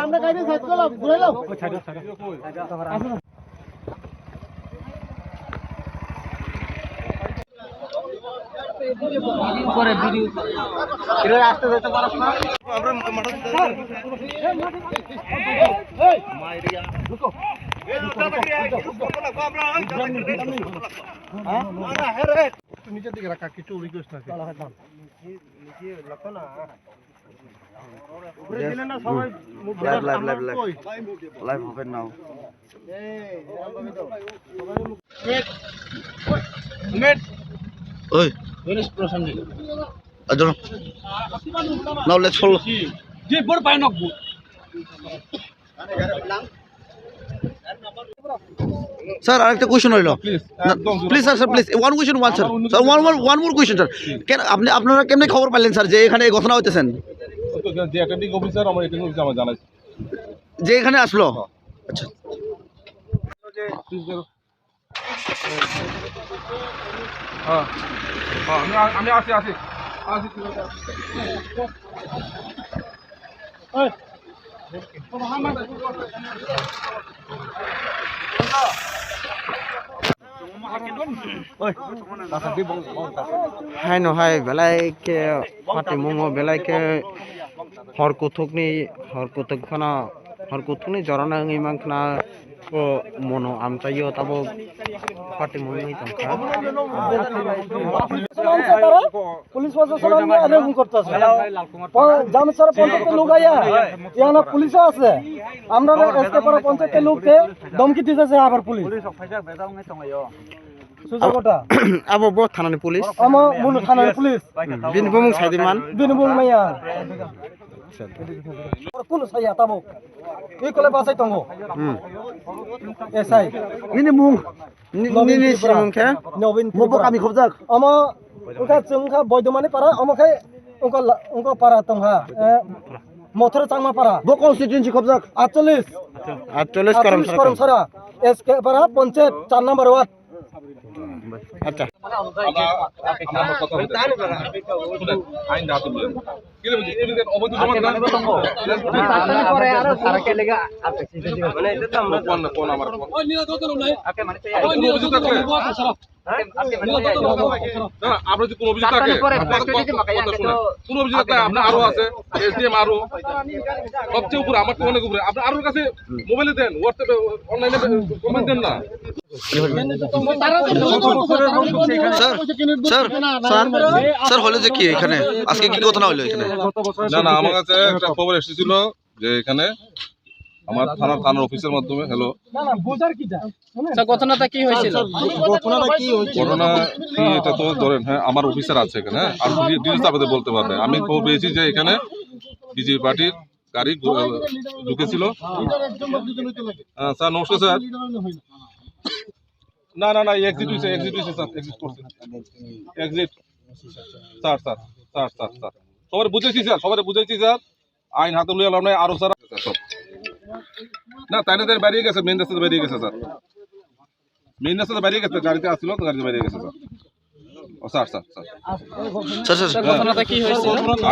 আমরা গাড়ি সাইড করলাম ঘুরে নাও করে ভিডিও এর রাস্তা যেতে পারছ না আমরা মাথা এই মাইরিয়া রুকো নিচের দিকে রাখা কিছু রিকোয়েস্ট আছে নিচে লক্ষ্য না উপরে দিলে না সবাই লাইভ ওপেন নাও মিনিট ওই ফিনিশ প্রসঙ্গে আজন নাও লেটস ফলো জি বড় পাই নক Sir, আরেকটা কোশ্চেন হইলো please sir please one question one sir sir one more question sir কেন আপনারা কেমনে খবর পাইলেন স্যার যে এখানে এই ঘটনা হইতেছেন যে অ্যাটেন্ডিং অফিসার আমার এখানে জানা জানাই যে এখানে আসলো আচ্ছা হ্যাঁ আমি আসি hai no hai belai ke pati mongo belai ke hor kuthuk khana jorana ngi mangkhana ko mono amchayo tabo pati mongo tangkha police প্রশাসন আন্দোলন করতেছে জামসার পঞ্চায়েতের লোক আয়া ইয়ানা পুলিশও আছে আমরা এসকে পাড়া পঞ্চায়েতের লোককে ধমকি দিতেছে আবার পুলিশ সুজাকটা আবো ব থানানি পুলিশ আমা মুনু থানানি পুলিশ বিনবুং সাইদিমান বিনবুং মাইয়া কোন সাইয়া তাবো এই কলে বাসাই তঙ্গো এসআই বিনবুং নিনি সিমুংখা নবীন মবো কামি খবজাক আমা उनका चंखा बयदमानी पारा अमखाय उनका पारा तंहा मथुर चांगमा पारा बो कन्स्टिट्युएंसी खबजाक 48 करमसारा एसके पारा पंचायत 4 नंबर वार्ड अच्छा আইন দাঁত বলেন কি বলছি এদের অবৈধ জমা করে আর সারা কে লাগা মানে এটা তো আমরা কোন আমার ওই নিলা তো নাই আকে মানে কোন অভিযোগ থাকলে না আপনি যদি কোন অভিযোগ থাকে কোন অভিযোগ থাকে আপনার আরো আছে এসডিএম আরো সবচেয়ে উপরে আমার তো অনেক উপরে আপনি আরোর কাছে মোবাইলে দেন হোয়াটসঅ্যাপে অনলাইনে কমেন্ট দেন না স্যার হলো যে কি এখানে আজকে কি ঘটনা হলো এখানে না আমার কাছে একটা খবর এসেছিল যে এখানে আমার থানার অফিসের মাধ্যমে হ্যালো ঘটনাটা কি হয়েছিল ঘটনা কি এটা তো ধরেন হ্যাঁ আমার অফিসার আছে এখানে আর ডিটেইলস আপনাদের বলতে পারবে আমি খবর পেয়েছি যে এখানে বিজেপি পার্টির গাড়ি ঢুকেছিল স্যার নমস্কার স্যার না এক্সিট হয়েছে স্যার এক্সিট করছে এক্সিট স্যার সবাই বুঝেছি স্যার আইন হাতে লইয়া লাভ নাই আরো স্যার সব না তাই না বেরিয়ে গেছে মেইন রাস্তাতে বেরিয়ে গেছে স্যার মেইন রাস্তাতে বেরিয়ে গেছে গাড়িতে আসছিল তো গাড়িতে বেরিয়ে গেছে স্যার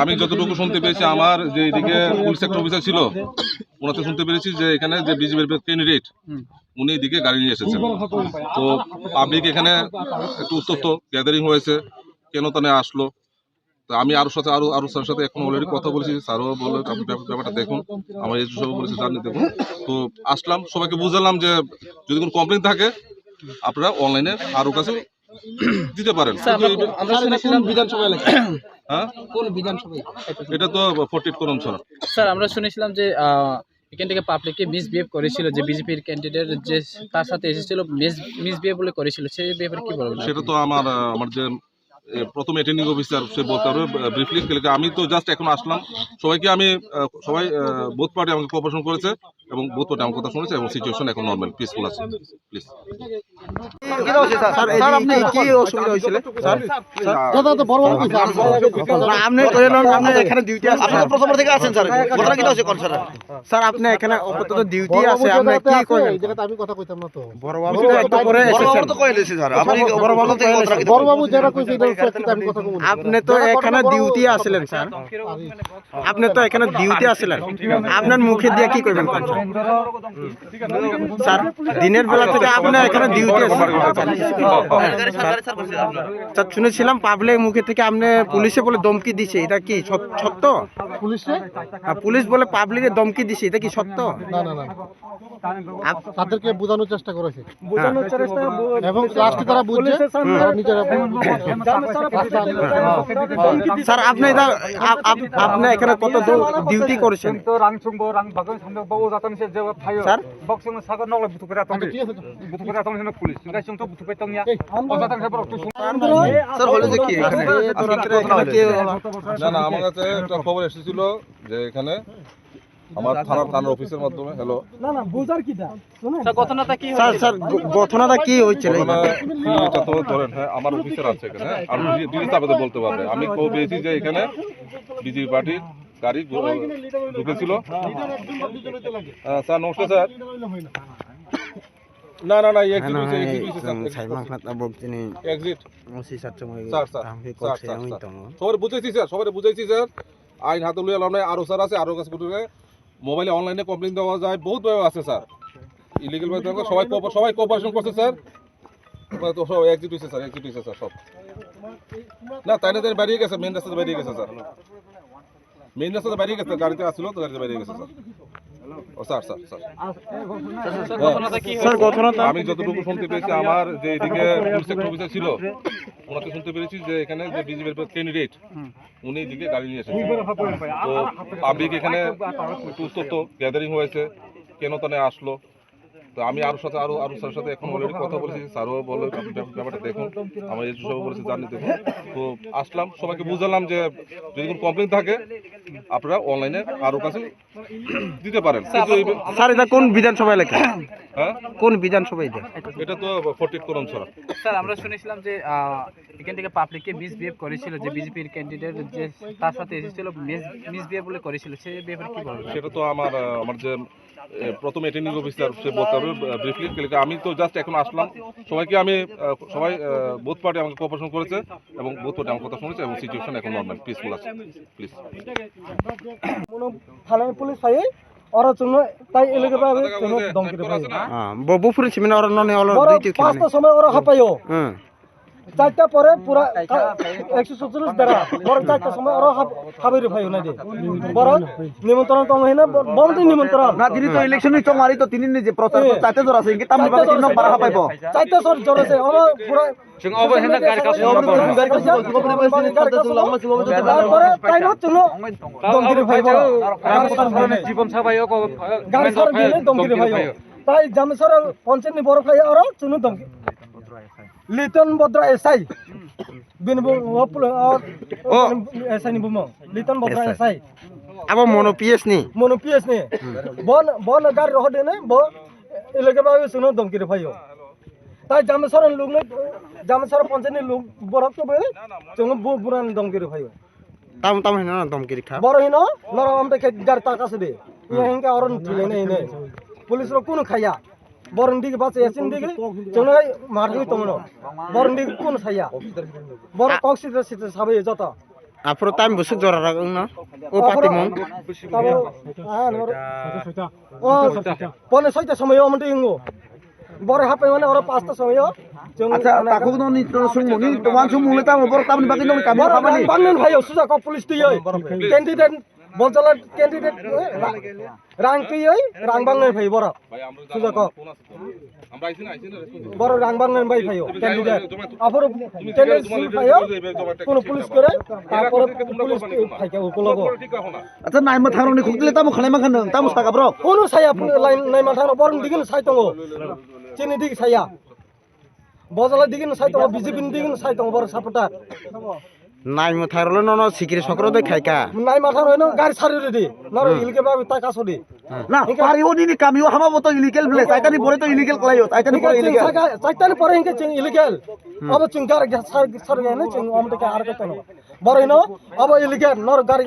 আমি যতটুকু শুনতে পেরেছি আমার যে এদিকে পুলিশ সেক্টর অফিসার ছিল ওনাতে শুনতে পেরেছি যে এখানে যে বিজেপির ক্যান্ডিডেট উনি এদিকে গাড়ি নিয়ে এসেছেন তো পাবলিক এখানে একটু উত্তপ্ত গ্যাদারিং হয়েছে কেন তানে আসলো তো আমি আরো স্যারের সাথে এখন অলরেডি কথা বলেছি স্যারও বলে ব্যাপারটা দেখুন আমার এই সব বলেছে জানি দেখুন তো আসলাম সবাইকে বুঝালাম যে যদি কোনো কমপ্লেন থাকে আপনারা অনলাইনে আরো কাছে দিতে পারেন হ্যাঁ এটা তো 48 করমছড়া স্যার আমরা শুনেছিলাম যে এখান থেকে পাবলিককে মিসবিহেভ করেছিল যে বিজেপির ক্যান্ডিডেট যে তার সাথে এসেছিল মিসবিহেভ বলে করেছিল সেই ব্যাপারে কি বলবেন সেটা তো আমার যে প্রথম অ্যাটেন্ডিং অফিসার সে বলতে পারবে ব্রিফলি। আমি তো জাস্ট এখন আসলাম, সবাইকে আমি সবাই বোথ পার্টি আমাকে কোঅপারেশন করেছে এবং বোথ পার্টি আমার কথা শুনেছে এবং সিচুয়েশন এখন নর্মাল পিসফুল আছে। প্লিজ স্যার আপনি এখানে আপাতত ডিউটি আছে, আপনি কি কইবেন? আমি কথা কইতাম না তো বড় বাবু তো একটু পরে এসেছেন। বড় বাবু যেটা কইছে এটা সত্যি আমি কথা কইব আপনি তো এখানে ডিউটি আছিলেন স্যার, আপনি তো এখানে ডিউটি আছিলেন, আপনার মুখে দিয়ে কি কইবেন স্যার? দিনের বেলা থেকে আপনি এখানে ডিউটি আছেন স্যার, শুনেছিলাম পাবলিক মুখে থেকে আপনি পুলিশে বলে ধমকি দিছে, এটা কি সত্য? পুলিশে পুলিশ বলে পাবলিকে ধমকি দিছে, এটা কি সত্য? না না না তাদেরকে বোঝানোর চেষ্টা করেছে বোঝানোর চেষ্টা এবং লাস্টে তারা বুঝছে তারা নিজেরা স্যার আপনি আপনি এখানে কত ডিউটি করেছেন স্যার? না না, আমার কাছে একটা খবর এসেছিল যে এখানে আমার থানার অফিসের মাধ্যমে। হ্যালো স্যার স্যার ঘটনাটা কি হয়েছিল? এটা তো ধরেন, হ্যাঁ আমার অফিসার আছে এখানে, আর ডিটেলস আপনাদের বলতে পারবে। আমি খবর পেয়েছি যে এখানে বিজেপি পার্টির গাড়ি ঢুকেছিল। স্যার নমস্কার স্যার। না না না, এক্সিট সবাই বুঝেছি স্যার, সবাই বুঝেছি স্যার। আইন হাতে লইয়া লাভ নাই, আরো স্যার আছে, আরো কাছে মোবাইলে অনলাইনে কমপ্লেন দেওয়া যায়, বহুত ভাবে আছে স্যার। ইলিগেল ভাবে সবাই কোঅপারেশন করছে স্যার, তো সব এক্সিট হয়েছে স্যার, এক্সিট হয়েছে স্যার সব। না তাই না, তাই বেরিয়ে গেছে, মেন রাস্তাতে বেরিয়ে গেছে স্যার, মেন রাস্তাতে বেরিয়ে গেছে, গাড়িতে আসছিল তো গাড়িতে বেরিয়ে গেছে স্যার। ও স্যার স্যার স্যার আমি যতটুকু শুনতে পেরেছি, আমার যে এদিকে পুলিশ সেক্টর অফিসার ছিল ওনাকে শুনতে পেরেছি যে এখানে যে বিজেপির ক্যান্ডিডেট উনি এদিকে গাড়ি নিয়ে এসেছেন। তো পাবলিক এখানে তথ্য গ্যাদারিং হয়েছে, কেন তানে আসলো। তো আমি আরো স্যারের সাথে এখন অলরেডি কথা বলেছি, স্যারও বলে ব্যাপারটা দেখুন, আমার এসব সব বলেছে জানি দেখুন। তো আসলাম, সবাইকে বুঝালাম যে যদি কোনো কমপ্লেন থাকে আপনারা অনলাইনে আরো কাছে দিতে পারেন। স্যার এটা কোন বিধানসভা এলাকা? হ্যাঁ কোন বিধানসভা এটা? এটা তো 48 করম ছড়া। স্যার আমরা শুনেছিলাম যে এখান থেকে পাবলিককে মিসবিহেভ করেছিল, যে বিজেপির ক্যান্ডিডেট যে তার সাথে এসেছিল মিসবিহেভ বলে করেছিল, সে ব্যাপারে কি বলবেন? সেটা তো আমার যে প্রথম অ্যাটেন্ডিং অফিসার সে বলতে পারবে ব্রিফলি। আমি তো জাস্ট এখন আসলাম, সবাইকে আমি সবাই বোথ পার্টি আমাকে কোঅপারেশন করেছে এবং বোথ পার্টি আমার কথা শুনেছে এবং সিচুয়েশন এখন নর্মাল পিসফুল আছে। প্লিজ থানায় পুলিশ পাই ওরা জন্য তাই এলাকা পাবে জন্য দমকি পাই। হ্যাঁ ববুপুরি সিমিনা ওরা ননে ওরা দুইটি পাঁচটা সময় ওরা হাপাইও। হ্যাঁ চারটা পরে পুরা 147 দ্বারা বড় চারটা সময় ওরা হাবাইরে ভাই না দে বড় নিমন্ত্রণ তো হইনা বড় নিমন্ত্রণ না দিনি তো ইলেকশনই চং মারি তো তিন যে প্রচার চাইতে জোর আছে কি তামনি বাকি তিন বারা পাইবো চারটা সর জোর আছে ওরা পুরা সিং অবহেলা গাড়ি কাজ তারপরে তাই না চলো দমকি ভাই বড় জীবন সাবাইও গাড়ি সর দিলে দমকি ভাই তাই জামসর পঞ্চায়েত বড় ভাই ওরা চুনু দমকি লিটন বদ্রা এসআই বিনবু এসআই নি বুমো লিটন বদ্রা এসআই আবো মনো পিএস নি বন গার রহদে নে ব এলাকা বাবে সুনো দমকি রে ভাইও তাই জামসর লোক নে জামসর পঞ্চায়েত লোক বড় তো বে জং বুরান দমকি রে ভাইও তাম হেনা দমকি খা বড় হেনো নর আমতে গার তাকাছে দে ইহেঙ্কা অরন থিলে নে নে পুলিশ র কোন খায়া বরন দিকে বাসে এসিন দিকে চলাই মারবি তোমরা বরন দিকে কোন ছায়া বড় কক্সিটার সিতে সাবে যত আফরো টাইম বসে জরা রাখং না ও পাতি মং ও পনে 6টা সময় আমতে ইঙ্গো বড় হাপে মানে ওরা 5টা সময় আচ্ছা তাকো ন নিত্র সুমনি তোমান সুমুলে তাম বড় তামনি বাকি নই কাম খামানি বাংলান ভাই সুজা ক পুলিশ তুই ক্যান্ডিডেট বলছলা ক্যান্ডিডেট রাং তুই রাং বাংলান ভাই বড় সুজা ক আমরা আইছি না বড় রাং বাংলান ভাই ভাইও ক্যান্ডিডেট আফর ক্যান্ডিডেট ভাইও কোন পুলিশ করে তারপর পুলিশ ফাইকা উপলগ আচ্ছা নাইমা থারনি খুকলে তাম খালাইমা খান তাম সাকা ব্র কোন ছায়া লাইন নাইমা থারো বরং দিগিন ছাইতঙ্গ চিনি দিক ছায়া বজলা দিগিন সাইতো বিজেপি দিগিন সাইতো বড় সাপোর্টার নাই মথারলে ন সিকিরে সকর দে খাইকা নাই মাথা রইনো গাড়ি সারি রে নর ইলকে বা টাকা সদি না পারিও নি কামিও হামাবো তো ইলিগেল প্লেস আইতানি পরে তো ইলিগেল কলাইও আইতানি পরে ইলিগেল চাইতানি পরে ইনকে চিং ইলিগেল अब चिंगार सार सार गए ना चिंग हम तो क्या आर करते ना बरहिनो अब इलिगेल नर गाड़ी